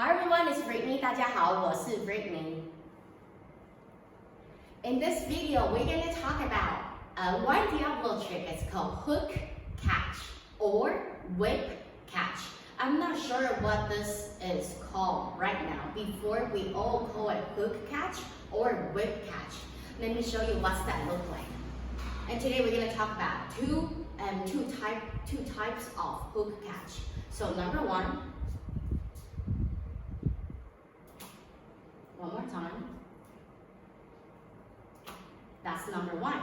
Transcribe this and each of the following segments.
Hi everyone, it's Brittany. 大家好，我是 Brittany. In this video, we're going to talk about one Diabolo trick. It's called hook catch or whip catch. I'm not sure what this is called right now. Before, we all call it hook catch or whip catch. Let me show you what's that look like. And today we're going to talk about two types of hook catch. So number one more time. That's number one.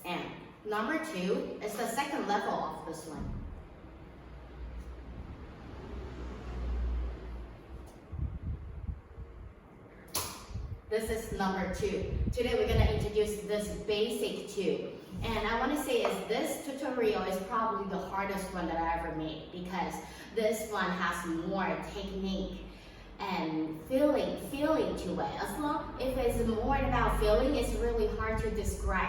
And number two is the second level of this one. This is number two. Today we're going to introduce this basic two. And I want to say is this tutorial is probably the hardest one that I ever made because this one has more technique and feeling to it. As long if it's more about feeling, it's really hard to describe.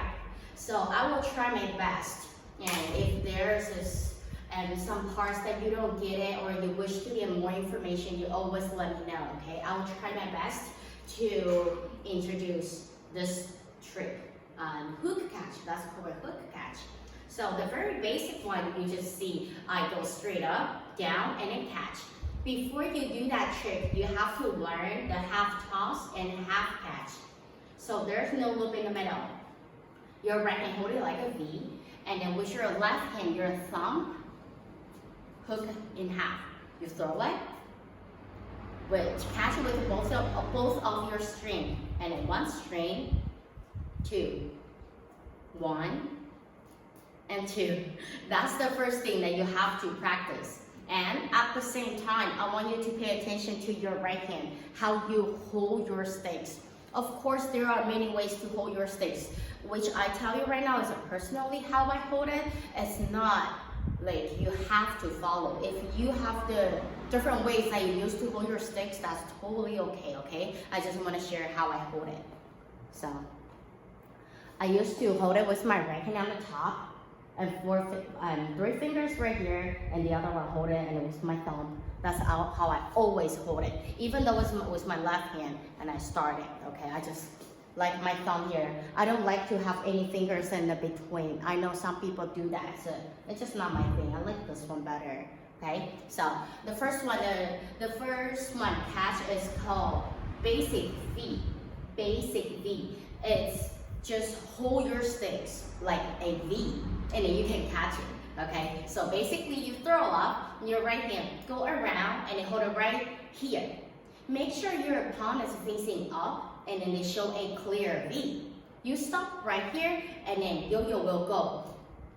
So I will try my best. And if there's some parts that you don't get it or you wish to get more information, you always let me know, okay? I will try my best to introduce this trick. Hook catch, that's called a hook catch. So the very basic one, you just see I go straight up, down, and then catch. Before you do that trick, you have to learn the half toss and half catch. So there's no loop in the middle. Your right hand hold it like a V, and then with your left hand, your thumb, hook in half. You throw it, catch it with both of your string, and then one string, two, one, and two. That's the first thing that you have to practice. And at the same time, I want you to pay attention to your right hand, how you hold your sticks. Of course, there are many ways to hold your sticks, which I tell you right now is personally how I hold it. It's not like you have to follow. If you have the different ways that you used to hold your sticks, that's totally okay? I just want to share how I hold it. So, I used to hold it with my right hand on the top, and three fingers right here, and the other one hold it, and it was my thumb. That's how I always hold it, even though it was my left hand, and I started, okay? I just like my thumb here. I don't like to have any fingers in the between. I know some people do that, so it's just not my thing. I like this one better, okay? So the first one catch is called basic V. Basic V. It's just hold your sticks like a V, and then you can catch it, okay? So basically you throw up your right hand, go around, and then hold it right here. Make sure your palm is facing up, and then they show a clear V. You stop right here, and then yo-yo will go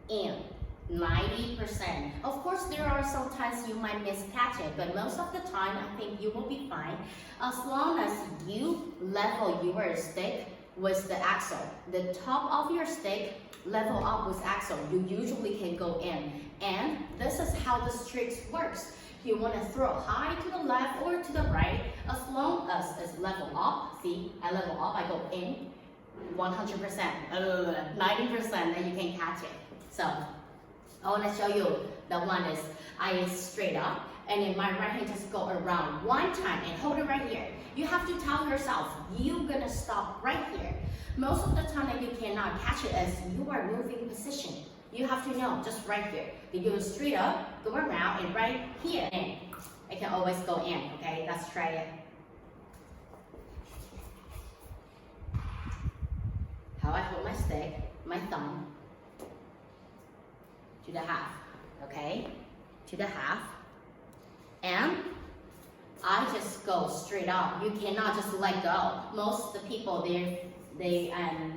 in 90%. Of course, there are some times you might miscatch it, but most of the time, I think you will be fine. As long as you level your stick with the axle. The top of your stick level up with axle. You usually can go in. And this is how this trick works. You want to throw high to the left or to the right. As long as it's level up, see, I level up, I go in 100%, 90%, then you can catch it. So, I want to show you the one is I straight up, and then my right hand just go around one time and hold it right here. You have to tell yourself, you're gonna stop right here. Most of the time that you cannot catch it as you are moving position. You have to know, just right here. You go straight up, go around, and right here. And it can always go in, okay? Let's try it. How I hold my stick, my thumb, to the half, okay? To the half. And I just go straight up. You cannot just let go. Most of the people, they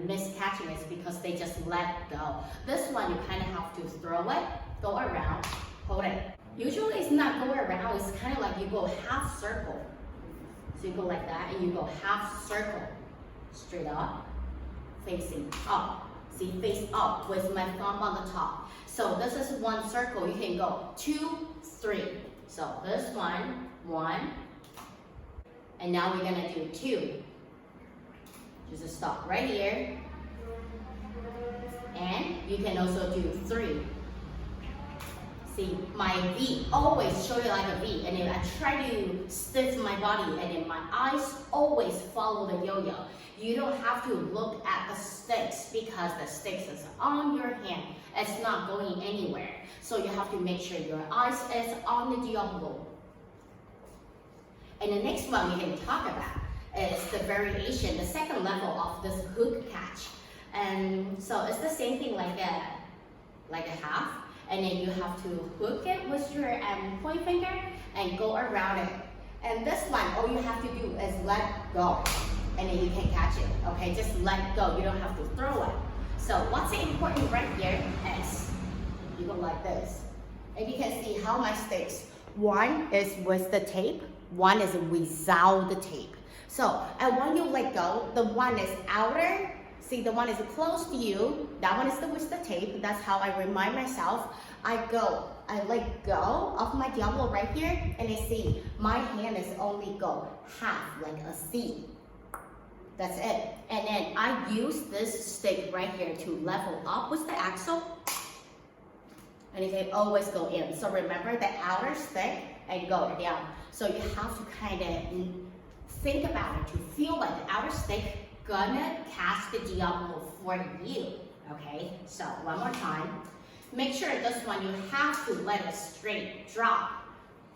miss catching it because they just let go. This one, you kind of have to throw it, go around, hold it. Usually it's not go around, it's kind of like you go half circle. So you go like that, and you go half circle. Straight up, facing up. See, face up with my thumb on the top. So this is one circle. You can go 2, 3. So this one, 1, and now we're gonna do 2. Just stop right here, and you can also do 3. See, my V always show you like a V, and then I try to stiff my body, and then my eyes always follow the yo-yo. You don't have to look at the sticks because the sticks is on your hand. It's not going anywhere. So you have to make sure your eyes is on the Diabolo. And the next one we can talk about is the variation, the second level of this hook catch. And so it's the same thing like a half. And then you have to hook it with your point finger and go around it. And this one, all you have to do is let go. And then you can catch it, okay? Just let go, you don't have to throw it. So what's important right here is, you go like this. And you can see how my sticks, one is with the tape, one is without the tape. So, and when you let go, the one is outer, see the one is close to you, that one is with the tape. That's how I remind myself. I let go of my Diabolo right here, and you see my hand is only go half, like a C. That's it. And then I use this stick right here to level up with the axle. And you can always go in. So remember the outer stick and go down. So you have to kind of think about it, to feel like the outer stick gonna catch the Diabolo for you. Okay, so one more time. Make sure this one you have to let it straight drop.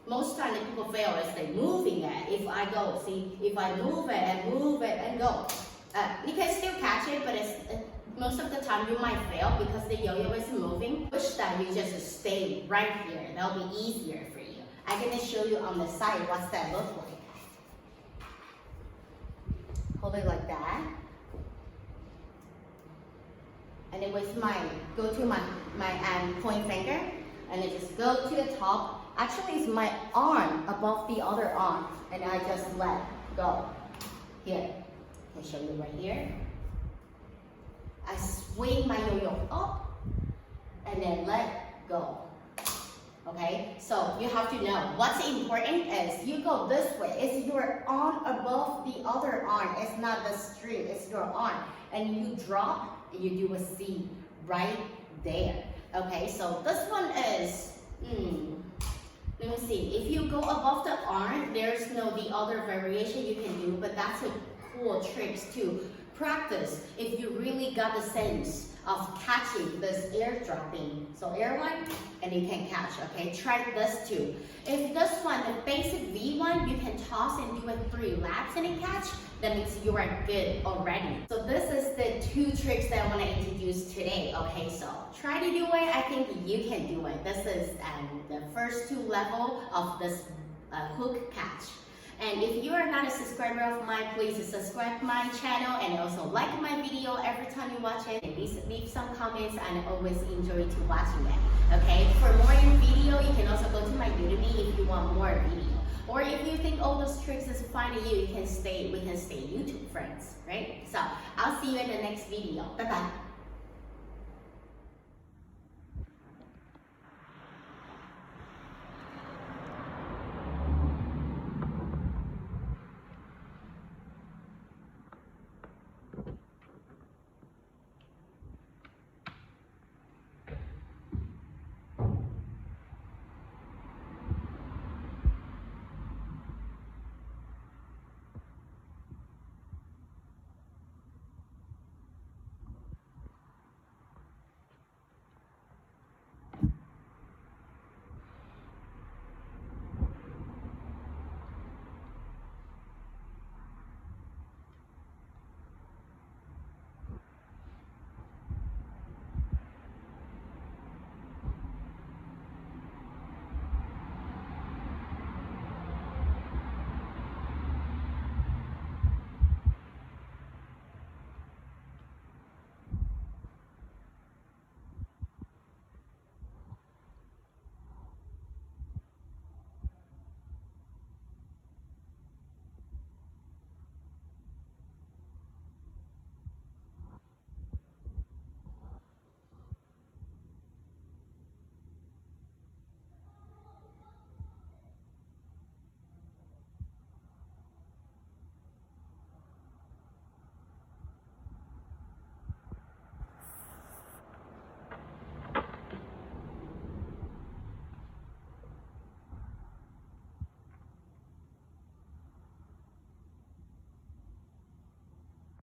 Most time the people fail is they moving it. If I go, see, if I move it and go, you can still catch it, but most of the time you might fail because the yo-yo is moving. Wish that you just stay right here. That'll be easier for you. I'm gonna show you on the side what's that look like. Hold it like that. And then with go to my point finger, and then just go to the top. Actually, it's my arm above the other arm, and I just let go. Here, I can show you right here. I swing my yo-yo up, and then let go. Okay, so you have to know what's important is you go this way. It's your arm above the other arm. It's not the string, it's your arm. And you drop, and you do a C right there. Okay, so this one is, let me see. If you go above the arm, there's no the other variation you can do, but that's a cool trick to practice if you really got the sense of catching this air dropping. So air one, and you can catch, okay? Try this too. If this one, the basic V one, you can toss and do it 3 laps and then catch, that means you are good already. So this is the 2 tricks that I want to introduce today, okay? So try to do it, I think you can do it. This is the first 2 level of this hook catch. And if you are not a subscriber of mine, please subscribe my channel and also like my video every time you watch it. And please leave some comments, and I always enjoy to watching it. Okay, for more in video, you can also go to my Udemy if you want more video. Or if you think all those tricks is fine to you, we can stay YouTube friends, right? So I'll see you in the next video. Bye bye.